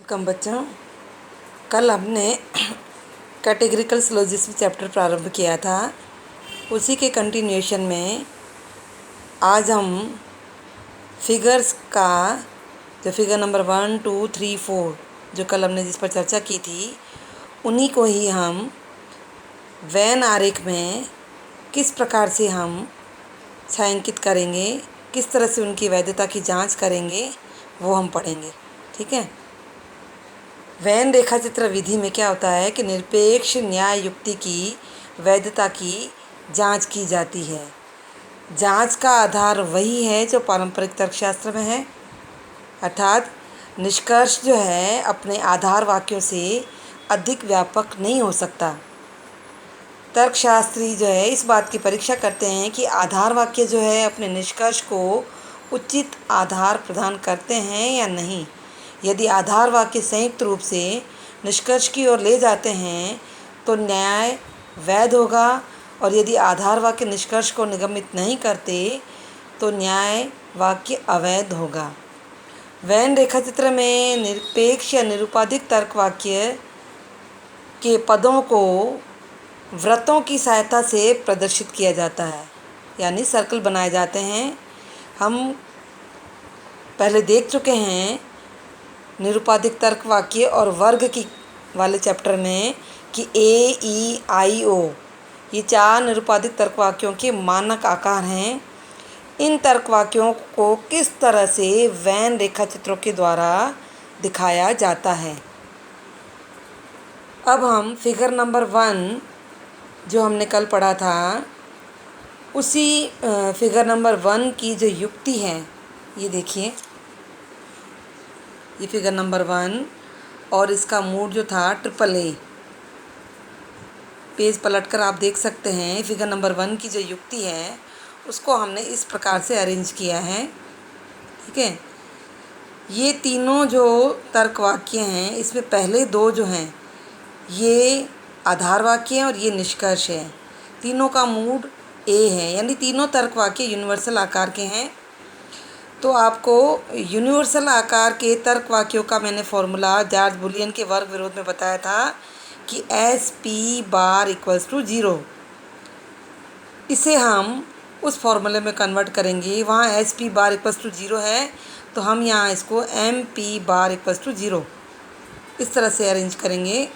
कम बच्चों, कल हमने कैटेगरिकल सिलोजिज्म चैप्टर प्रारंभ किया था। उसी के कंटिन्यूएशन में आज हम फिगर्स का जो फिगर नंबर 1, 2, 3, 4 जो कल हमने जिस पर चर्चा की थी, उन्हीं को ही हम वेन आरेख में किस प्रकार से हम छायांकित करेंगे, किस तरह से उनकी वैधता की जांच करेंगे, वो हम पढ़ेंगे। ठीक है। वेन रेखाचित्र विधि में क्या होता है कि निरपेक्ष न्याय युक्ति की वैधता की जांच की जाती है। जांच का आधार वही है जो पारंपरिक तर्कशास्त्र में है, अर्थात निष्कर्ष जो है अपने आधार वाक्यों से अधिक व्यापक नहीं हो सकता। तर्कशास्त्री जो है इस बात की परीक्षा करते हैं कि आधार वाक्य जो है अपने निष्कर्ष को उचित आधार प्रदान करते हैं या नहीं। यदि आधार वाक्य संयुक्त रूप से निष्कर्ष की ओर ले जाते हैं तो न्याय वैध होगा, और यदि आधार वाक्य निष्कर्ष को निगमित नहीं करते तो न्याय वाक्य अवैध होगा। वेन रेखाचित्र में निरपेक्ष या निरुपाधिक तर्क वाक्य के पदों को वृत्तों की सहायता से प्रदर्शित किया जाता है, यानी सर्कल बनाए जाते हैं। हम पहले देख चुके हैं निरुपाधिक तर्क वाक्य और वर्ग की वाले चैप्टर में कि ए, ई, आई, ओ ये 4 निरुपाधिक तर्क वाक्यों के मानक आकार हैं। इन तर्क वाक्यों को किस तरह से वेन रेखाचित्रों के द्वारा दिखाया जाता है। अब हम फिगर नंबर 1 जो हमने कल पढ़ा था, उसी फिगर नंबर 1 की जो युक्ति है, ये देखिए, ये फिगर नंबर 1 और इसका मूड जो था AAA। पेज पलटकर आप देख सकते हैं फिगर नंबर 1 की जो युक्ति है उसको हमने इस प्रकार से अरेंज किया है। ठीक है। ये तीनों जो तर्क वाक्य हैं इसमें पहले 2 जो हैं ये आधार वाक्य हैं और ये निष्कर्ष है। तीनों का मूड ए है, यानी तीनों तर्क वाक्य यूनिवर्सल आकार के हैं। तो आपको यूनिवर्सल आकार के तर्क वाक्यों का मैंने फॉर्मूला जॉर्ज बुलियन के वर्ग विरोध में बताया था कि SP बार इक्वल्स टू 0। इसे हम उस फॉर्मूले में कन्वर्ट करेंगे। वहाँ SP बार इक्वल्स टू 0 है तो हम यहाँ इसको MP बार इक्वल्स टू 0 इस तरह से अरेंज करेंगे।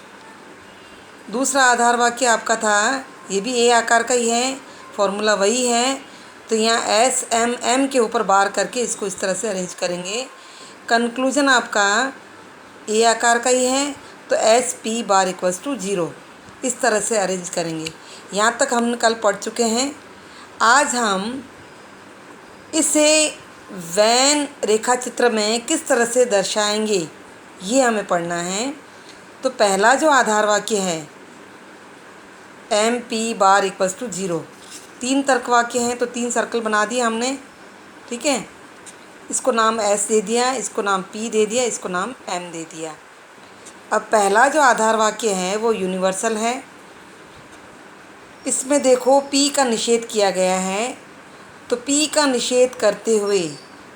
दूसरा आधार वाक्य आपका था, ये भी ए आकार का ही है, फॉर्मूला वही है। तो यहाँ SMM के ऊपर बार करके इसको इस तरह से अरेंज करेंगे। कंक्लूजन आपका ए आकार का ही है तो SP बार इक्वल्स टू 0 इस तरह से अरेंज करेंगे। यहाँ तक हम कल पढ़ चुके हैं। आज हम इसे वेन रेखाचित्र में किस तरह से दर्शाएंगे ये हमें पढ़ना है। तो पहला जो आधार वाक्य है MP बार इक्वल्स टू 0, 3 तर्क वाक्य हैं तो 3 सर्कल बना दिए हमने। ठीक है। इसको नाम S दे दिया, इसको नाम P दे दिया, इसको नाम M दे दिया। अब पहला जो आधार वाक्य है वो यूनिवर्सल है। इसमें देखो P का निषेध किया गया है, तो P का निषेध करते हुए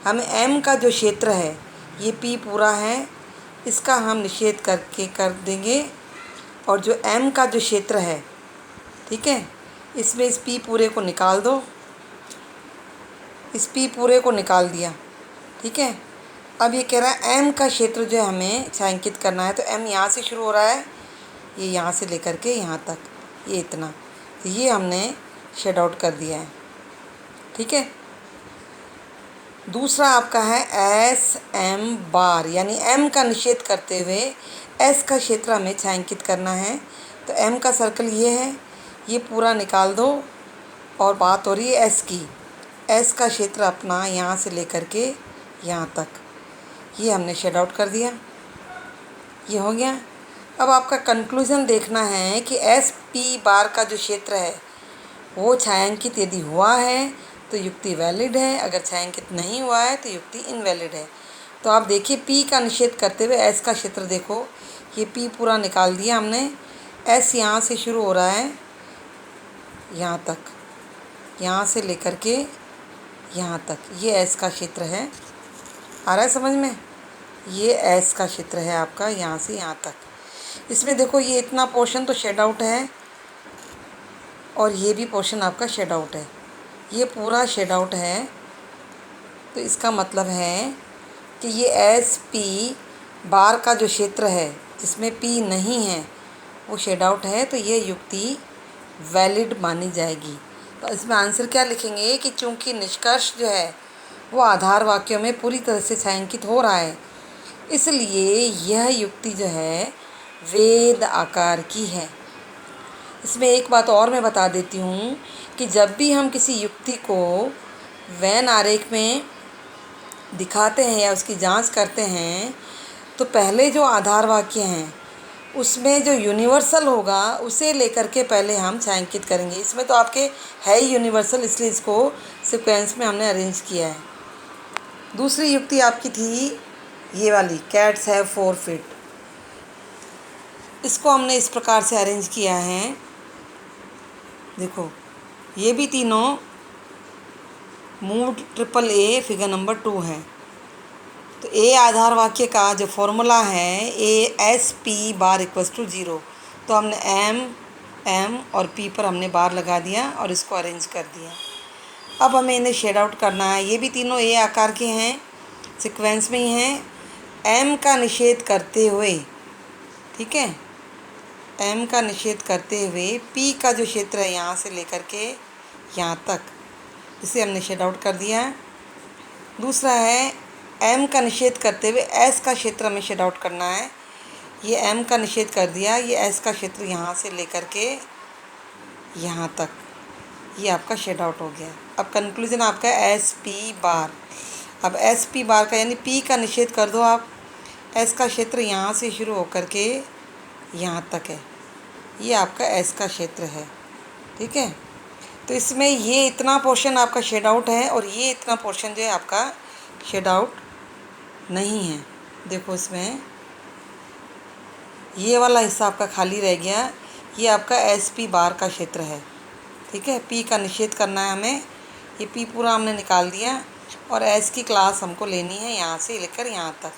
हमें M का जो क्षेत्र है, ये P पूरा है, इसका हम निषेध करके कर देंगे। और जो M का जो क्षेत्र है, ठीक है, इसमें इस P पूरे को निकाल दो। इस P पूरे को निकाल दिया। ठीक है। अब ये कह रहा है M का क्षेत्र जो है हमें छायांकित करना है, तो M यहाँ से शुरू हो रहा है, ये यहाँ से लेकर के यहाँ तक, ये इतना, तो ये हमने शेड आउट कर दिया है। ठीक है। दूसरा आपका है SM बार, यानी M का निषेध करते हुए S का क्षेत्र हमें छायांकित करना है। तो M का सर्कल ये है, ये पूरा निकाल दो। और बात हो रही है S की। S का क्षेत्र अपना यहाँ से लेकर के यहाँ तक, ये हमने शेड आउट कर दिया। ये हो गया। अब आपका कंक्लूज़न देखना है कि SP बार का जो क्षेत्र है वो छायांकित यदि हुआ है तो युक्ति वैलिड है, अगर छायांकित नहीं हुआ है तो युक्ति इनवैलिड है। तो आप देखिए P का निषेध करते हुए S का क्षेत्र देखो, ये P पूरा निकाल दिया हमने। S यहाँ से शुरू हो रहा है यहाँ तक, यहाँ से लेकर के यहाँ तक, ये S का क्षेत्र है। आ रहा है समझ में? ये एस का क्षेत्र है आपका, यहाँ से यहाँ तक। इसमें देखो ये इतना पोर्शन तो शेड आउट है और ये भी पोर्शन आपका शेड आउट है, ये पूरा शेड आउट है। तो इसका मतलब है कि ये एस पी बार का जो क्षेत्र है जिसमें पी नहीं है वो शेड आउट है, तो ये युक्ति वैलिड मानी जाएगी। तो इसमें आंसर क्या लिखेंगे कि चूंकि निष्कर्ष जो है वो आधार वाक्यों में पूरी तरह से छायांकित हो रहा है, इसलिए यह युक्ति जो है वेद आकार की है। इसमें एक बात और मैं बता देती हूँ कि जब भी हम किसी युक्ति को वेन आरेख में दिखाते हैं या उसकी जांच करते हैं, तो पहले जो आधार वाक्य हैं उसमें जो यूनिवर्सल होगा उसे लेकर के पहले हम छायांकित करेंगे। इसमें तो आपके है ही यूनिवर्सल, इसलिए इसको सीक्वेंस में हमने अरेंज किया है। दूसरी युक्ति आपकी थी ये वाली, कैट्स हैव 4 फीट। इसको हमने इस प्रकार से अरेंज किया है, देखो ये भी तीनों mood triple a figure number 2 है। तो ए आधार वाक्य का जो फॉर्मूला है A S P bar equals to 0, तो हमने एम और पी पर हमने बार लगा दिया और इसको अरेंज कर दिया। अब हमें इन्हें शेड आउट करना है। ये भी तीनों ए आकार के हैं, सीक्वेंस में ही हैं। एम का निषेध करते हुए, ठीक है, एम का निषेध करते हुए पी का जो क्षेत्र है यहाँ से लेकर के यहाँ तक, इसे हमने शेड आउट कर दिया है। दूसरा है एम का निषेध करते हुए एस का क्षेत्र हमें शेड आउट करना है। ये एम का निषेध कर दिया, ये एस का क्षेत्र यहाँ से लेकर के यहाँ तक, ये आपका शेड आउट हो गया। अब कंक्लूजन आपका एस पी बार। अब एस पी बार का यानी पी का निषेध कर दो आप, एस का क्षेत्र यहाँ से शुरू होकर के यहाँ तक है, ये आपका एस का क्षेत्र है, ठीक है। तो इसमें ये इतना पोर्शन आपका शेड आउट है और ये इतना पोर्शन जो है आपका शेड आउट नहीं है। देखो इसमें ये वाला हिस्सा आपका खाली रह गया, ये आपका एस पी बार का क्षेत्र है, ठीक है। पी का निषेध करना है हमें, ये पी पूरा हमने निकाल दिया और एस की क्लास हमको लेनी है यहाँ से लेकर यहाँ तक।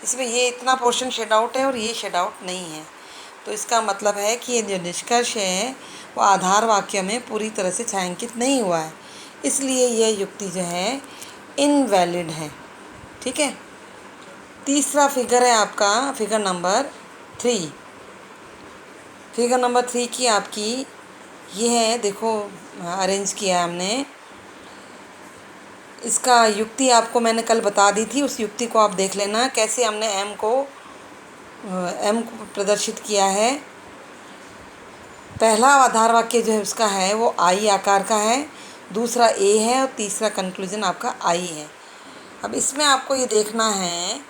इसमें ये इतना पोर्शन शेड आउट है और ये शेड आउट नहीं है, तो इसका मतलब है कि ये जो निष्कर्ष है वो आधार वाक्य में पूरी तरह से छायांकित नहीं हुआ है, इसलिए यह युक्ति जो है इनवैलिड है, ठीक है। तीसरा फिगर है आपका फिगर नंबर 3। फिगर नंबर 3 की आपकी ये है, देखो अरेंज किया है हमने। इसका युक्ति आपको मैंने कल बता दी थी, उस युक्ति को आप देख लेना कैसे हमने एम को प्रदर्शित किया है। पहला आधार वाक्य जो है उसका है वो आई आकार का है, दूसरा ए है और तीसरा कंक्लूजन आपका आई है। अब इसमें आपको ये देखना है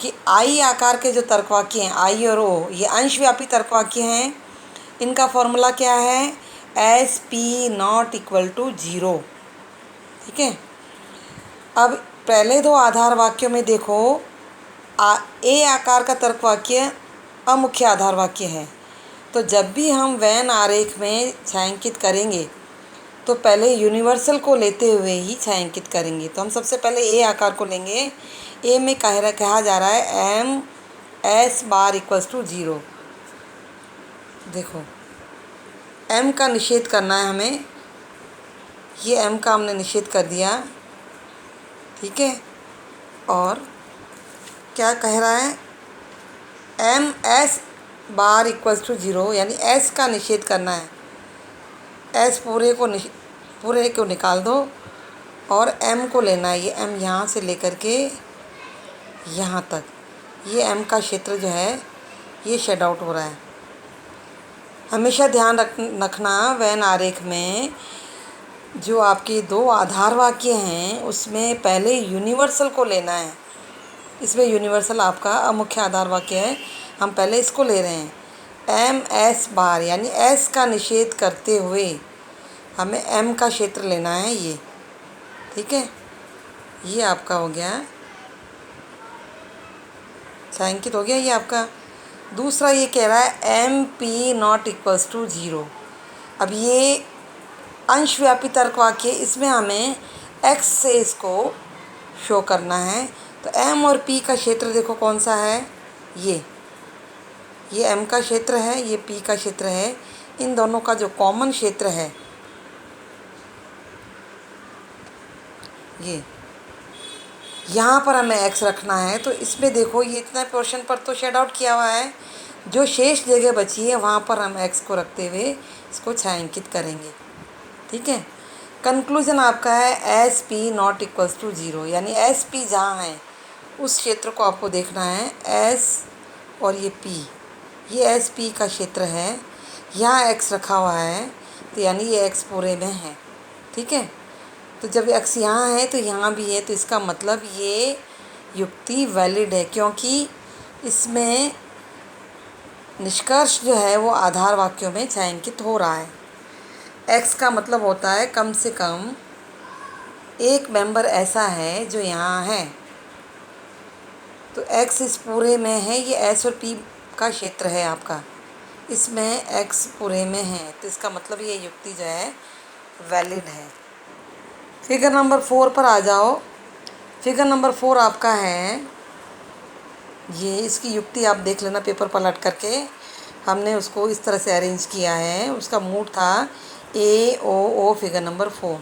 कि आई आकार के जो तर्कवाक्य हैं आई और ओ, ये अंशव्यापी तर्कवाक्य हैं। इनका फॉर्मूला क्या है, S P not equal to 0, ठीक है। अब पहले दो आधार वाक्यों में देखो ए आकार का तर्कवाक्य अमुख्य आधार वाक्य है, तो जब भी हम वेन आरेख में छायांकित करेंगे तो पहले यूनिवर्सल को लेते हुए ही छायांकित करेंगे। तो हम सबसे पहले ए आकार को लेंगे। ए में कहा जा रहा है M S bar equals to 0। देखो एम का निषेध करना है हमें, ये एम का हमने निषेध कर दिया, ठीक है। और क्या कह रहा है, M S bar equals to 0, यानी एस का निषेध करना है। एस पूरे को निकाल दो और एम को लेना है। ये एम यहाँ से लेकर के यहाँ तक, ये एम का क्षेत्र जो है ये शेड आउट हो रहा है। हमेशा ध्यान रखना वेन आरेख में जो आपके दो आधार वाक्य हैं उसमें पहले यूनिवर्सल को लेना है। इसमें यूनिवर्सल आपका अमुख्य आधार वाक्य है, हम पहले इसको ले रहे हैं। एम एस बार यानी एस का निषेध करते हुए हमें एम का क्षेत्र लेना है, ये ठीक है। ये आपका हो गया छायांकित हो गया ये आपका। दूसरा ये कह रहा है M P not equals to 0। अब ये अंशव्यापी तर्क वाक्य, इसमें हमें एक्स से इसको शो करना है, तो एम और पी का क्षेत्र देखो कौन सा है, ये एम का क्षेत्र है, ये पी का क्षेत्र है। इन दोनों का जो कॉमन क्षेत्र है ये, यहाँ पर हमें एक्स रखना है। तो इसमें देखो ये इतना पोर्शन पर तो शेड आउट किया हुआ है, जो शेष जगह बची है वहाँ पर हम एक्स को रखते हुए इसको छायांकित करेंगे। ठीक है। कंक्लूजन आपका है S P not equals to 0, यानी एस पी जहाँ है उस क्षेत्र को आपको देखना है। एस और ये पी, ये एस पी का क्षेत्र है, यहाँ एक्स रखा हुआ है, तो यानी ये एक्स पूरे में है। ठीक है। तो जब एक्स यहाँ है तो यहाँ भी है, तो इसका मतलब ये युक्ति वैलिड है, क्योंकि इसमें निष्कर्ष जो है वो आधार वाक्यों में छायांकित हो रहा है। एक्स का मतलब होता है कम से कम एक मेंबर ऐसा है जो यहाँ है। तो एक्स इस पूरे में है, ये एस और पी का क्षेत्र है आपका, इसमें एक्स पूरे में है, तो इसका मतलब ये युक्ति जो है वैलिड है। फिगर नंबर 4 पर आ जाओ। फिगर नंबर 4 आपका है ये, इसकी युक्ति आप देख लेना पेपर पलट करके। हमने उसको इस तरह से अरेंज किया है, उसका मूड था ए ओ ओ। फिगर नंबर 4,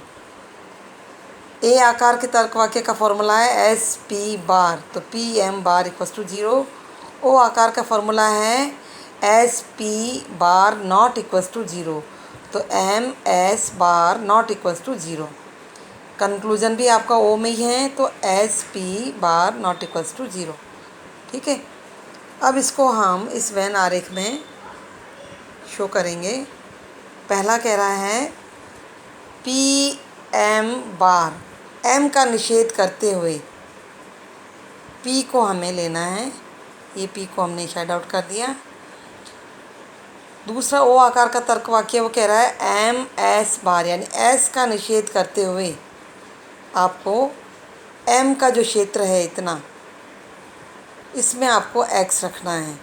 ए आकार के तर्क वाक्य का फॉर्मूला है एस पी बार, तो P M bar equals to 0। O आकार का फॉर्मूला है S P bar not equals to 0, तो M S bar not equals to 0। Conclusion भी आपका ओ में ही है, तो S P bar not equals to 0। ठीक है। अब इसको हम इस वेन आरेख में शो करेंगे। पहला कह रहा है पी एम बार, एम का निषेध करते हुए पी को हमें लेना है, ये पी को हमने शेड आउट कर दिया। दूसरा ओ आकार का तर्क वाक्य वो कह रहा है एम एस बार, यानी एस का निषेध करते हुए आपको एम का जो क्षेत्र है इतना, इसमें आपको एक्स रखना है।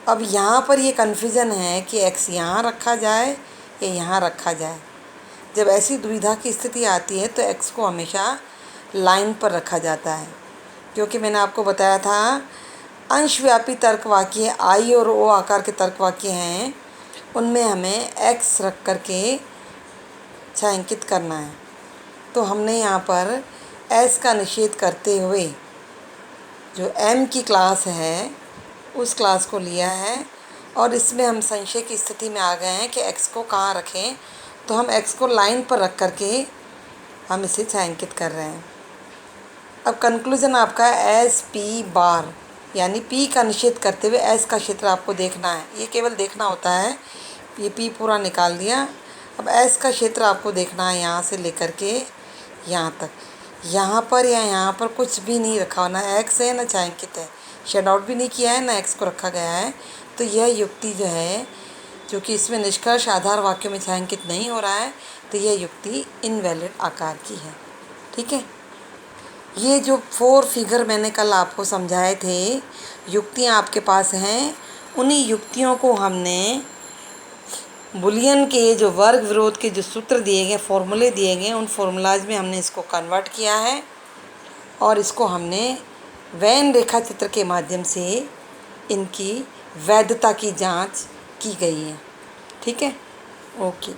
अब यहाँ पर ये कन्फ्यूज़न है कि एक्स यहाँ रखा जाए या यहाँ रखा जाए। जब ऐसी दुविधा की स्थिति आती है तो एक्स को हमेशा लाइन पर रखा जाता है, क्योंकि मैंने आपको बताया था अंशव्यापी तर्क वाक्य आई और ओ आकार के तर्क वाक्य हैं, उनमें हमें एक्स रख करके छायांकित करना है। तो हमने यहाँ पर एस का निषेध करते हुए जो एम की क्लास है उस क्लास को लिया है, और इसमें हम संशय की स्थिति में आ गए हैं कि एक्स को कहाँ रखें, तो हम एक्स को लाइन पर रख करके हम इसे छायांकित कर रहे हैं। अब कंक्लूजन आपका एस पी बार, यानी पी का निषेध करते हुए एस का क्षेत्र आपको देखना है। ये केवल देखना होता है, ये पी पूरा निकाल दिया। अब एस का क्षेत्र आपको देखना है यहाँ से लेकर के यहाँ तक। यहाँ पर या यहाँ पर कुछ भी नहीं रखा, ना एक्स है ना छायांकित है, शेड आउट भी नहीं किया है, ना एक्स को रखा गया है। तो यह युक्ति जो है, जो कि इसमें निष्कर्ष आधार वाक्यों में छायांकित नहीं हो रहा है, तो यह युक्ति इनवैलिड आकार की है। ठीक है। ये जो 4 फिगर मैंने कल आपको समझाए थे, युक्तियाँ आपके पास हैं, उन्हीं युक्तियों को हमने बुलियन के जो वर्ग विरोध के जो सूत्र दिए गए, फॉर्मूले दिए गए, उन फॉर्मूलाज में हमने इसको कन्वर्ट किया है, और इसको हमने वेन रेखा चित्र के माध्यम से इनकी वैधता की जांच की गई है। ठीक है। ओके।